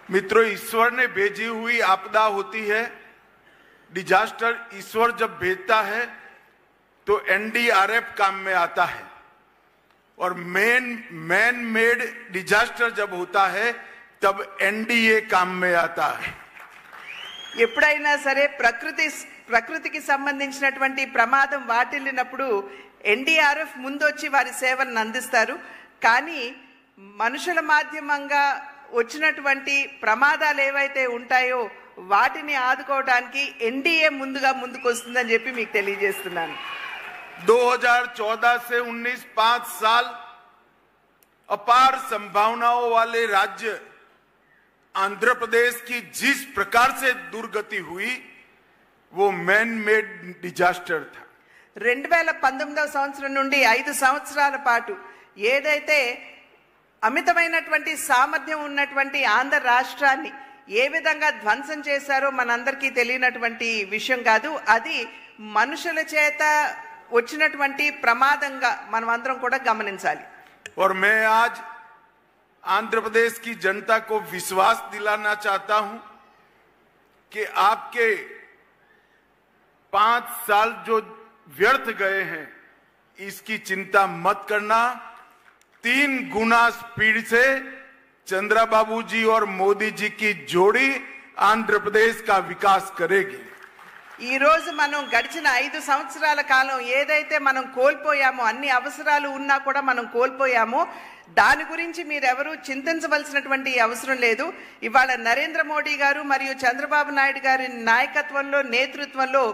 मित्रों, ईश्वर ने भेजी हुई आपदा होती है। डिजास्टर ईश्वर जब भेजता है तो एनडीआरएफ काम में आता है, और मैन मेड डिजास्टर जब होता है तब एनडीए काम में आता है। ఎప్పుడైనా సరే ప్రకృతికి సంబంధించినటువంటి ప్రమాదం వాటిల్లినప్పుడు ఎన్డీఆర్ఎఫ్ ముందొచ్చి వారి సేవలను అందిస్తారు. కానీ మనుషుల మాధ్యమంగా వచ్చినటువంటి ప్రమాదాలు ఏవైతే ఉంటాయో వాటిని ఆదుకోవడానికి ఎన్డీఏ ముందుకు వస్తుందని చెప్పి మీకు తెలియజేస్తున్నాను. 2014 से 19 5 साल अपार संभावनाओं वाले राज्य आंध्र प्रदेश की जिस प्रकार से दुर्गति हुई वो मैन मेड डिजास्टर था. 2019 సంవత్సరం నుండి 5 సంవత్సరాల పాటు ఏదైతే అమితమైనటువంటి సామర్థ్యం ఉన్నటువంటి ఆంధ్ర రాష్ట్రాన్ని ఏ విధంగా ధ్వంసం చేశారో మనందరికీ తెలియనటువంటి విషయం కాదు. అది మనుషుల చేత వచ్చినటువంటి ప్రమాదంగా మనం అందరం కూడా గమనించాలి. और मैं आज आंध्र प्रदेश की जनता को विश्वास दिलाना चाहता हूं कि आपके 5 साल जो व्यर्थ गए हैं इसकी चिंता मत करना. 3 गुना स्पीड से चंद्रबाबू जी और मोदी जी की जोड़ी आंध्र प्रदेश का विकास करेगी. ఈ రోజు మనం గడిచిన 5 సంవత్సరాల కాలం ఏదైతే మనం కోల్పోయామో, అన్ని అవసరాలు ఉన్నా కూడా మనం కోల్పోయామో, దాని గురించి మీరెవరూ చింతించవలసినటువంటి అవసరం లేదు. ఇవాళ నరేంద్ర మోడీ గారు మరియు చంద్రబాబు నాయుడు గారి నాయకత్వంలో, నేతృత్వంలో